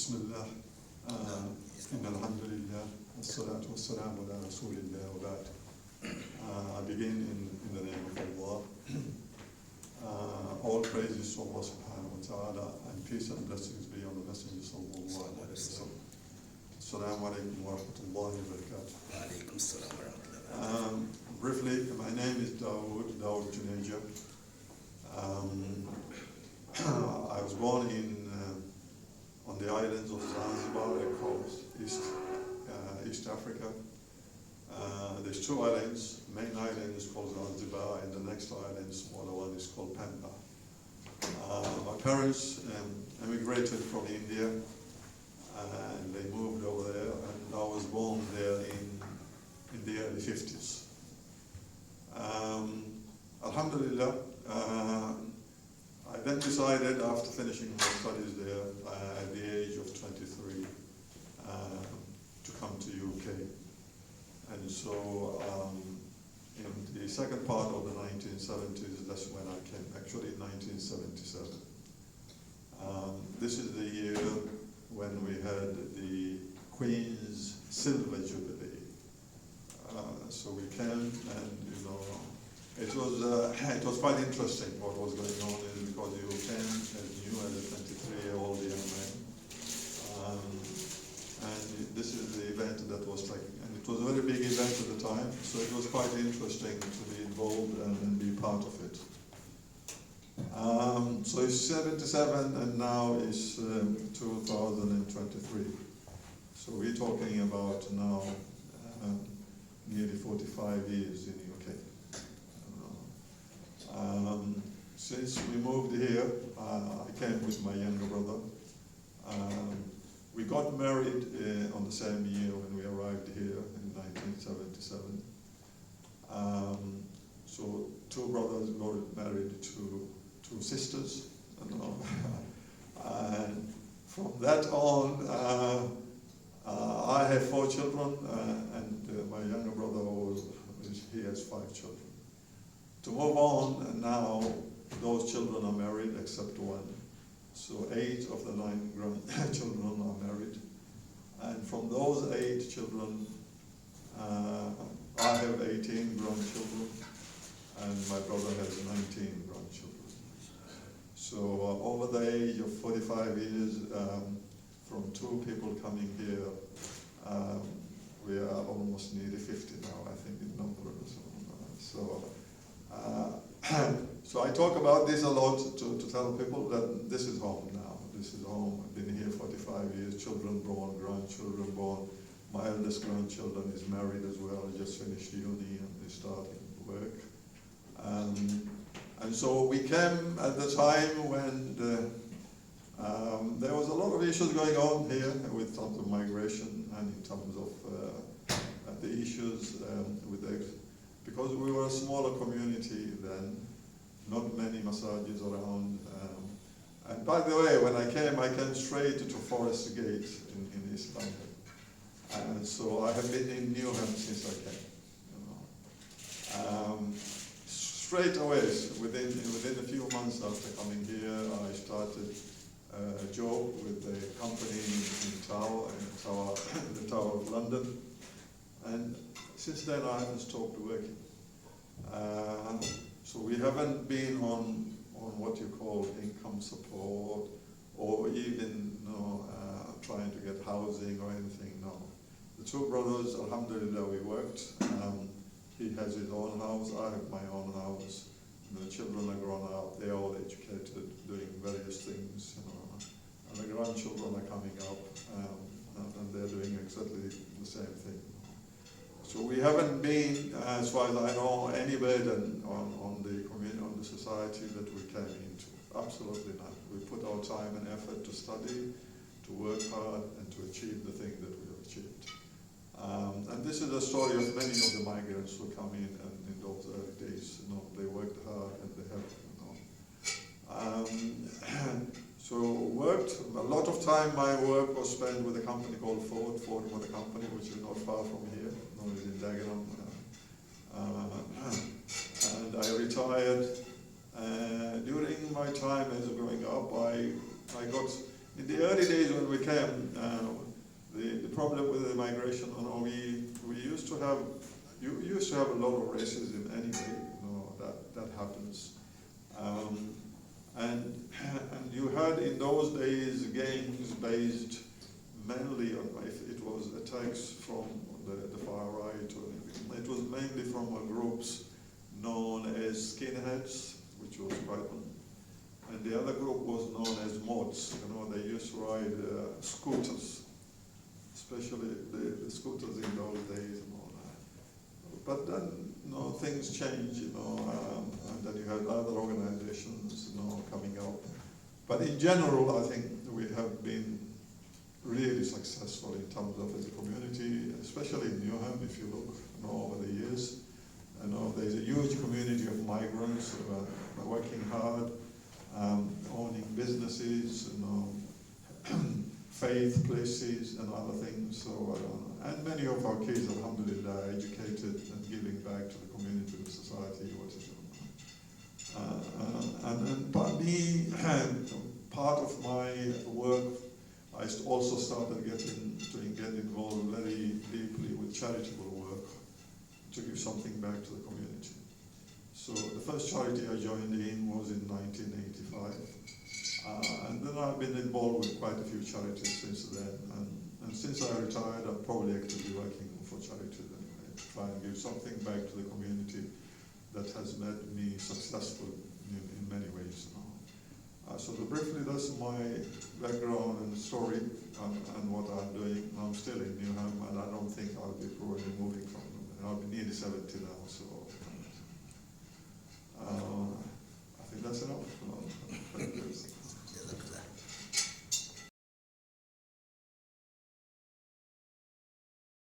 بسم الله إن الحمد لله والصلاة والسلام على رسول الله وبعد. I begin in the name of Allah. All praises to Allah subhanahu wa ta'ala, and peace and blessings be on the Messenger sallallahu alayhi wa sallam. Assalamu alaikum wa rahmatullahi wa barakatuh. Wa alaikum assalam wa rahmatullahi. Briefly, my name is Daud Junaija. I was born on the islands of Zanzibar, coast, East Africa. There's two islands. Main island is called Zanzibar, and the next island, smaller one, is called Pemba. My parents emigrated from India, and they moved over there, and I was born there in the early 50s. Alhamdulillah, I then decided, after finishing my studies there at the age of 23, to come to UK. And so in the second part of the 1970s, that's when I came, actually in 1977. This is the year when we had the Queen's Silver Jubilee. So we came, and it was quite interesting what was going on, because you came as new as a 23-year-old young man. And this is the event that was taken. And it was a very big event at the time, so it was quite interesting to be involved and be part of it. So it's 77, and now it's 2023. So we're talking about now nearly 45 years in the UK. Since we moved here, I came with my younger brother. We got married on the same year when we arrived here in 1977. So two brothers got married to two sisters. And from that on, I have 4 children, and my younger brother he has 5 children. To move on, and now those children are married except one. So 8 of the 9 grandchildren are married. And from those 8 children, I have 18 grandchildren, and my brother has 19 grandchildren. So over the age of 45 years, from 2 people coming here, we are almost nearly 50 now, I think, in numbers. So I talk about this a lot to tell people that this is home now. This is home. I've been here 45 years, children born, grandchildren born. My eldest grandchildren is married as well, just finished uni and is starting work. And so we came at the time when there was a lot of issues going on here with terms of migration and in terms of the issues because we were a smaller community then, not many massages around. And by the way, when I came straight to Forest Gate in East London. And so I have been in Newham since I came. Straight away, within a few months after coming here, I started a job with a company in the Tower of London. And since then I haven't stopped working. So we haven't been on what you call income support, or even trying to get housing or anything, no. The 2 brothers, alhamdulillah, we worked. He has his own house, I have my own house. The children are grown up, they're all educated, doing various things, and the grandchildren are coming up, and they're doing exactly the same thing. So we haven't been, as far as I know, any burden on the community, on the society that we came into. Absolutely not. We put our time and effort to study, to work hard, and to achieve the thing that we have achieved. And this is the story of many of the migrants who come in, and in those early days, they worked hard and they have, So worked, a lot of time my work was spent with a company called Ford. Ford was a company which is not far from here, it's in Dagenham. And I retired. During my time as growing up, I got in the early days when we came, the problem with the migration, we used to have a lot of racism anyway. That happens, and you had in those days gangs based mainly on, if it was attacks from the far right, or it was mainly from groups known as skinheads, which was white one. And the other group was known as mods. They used to ride scooters, especially the scooters in those days and all that. But then, things change, and then you had other organizations, coming up. But in general, I think we have been really successful in terms of as a community, especially in Newham, if you look over the years. There's a huge community of migrants working hard, owning businesses, faith places and other things. So, and many of our kids, alhamdulillah, are educated and giving back to the community, the society, part of my work, I also started get involved very deeply with charitable work to give something back to the community. So the first charity I joined in was in 1985. And then I've been involved with quite a few charities since then. And since I retired, I'm probably actively working for charities anyway, to try and give something back to the community that has made me successful in many ways. So briefly, that's my background and story and what I'm doing. I'm still in Newham, and I don't think I'll be probably moving from them. I'll be nearly 70 now, so I think that's enough.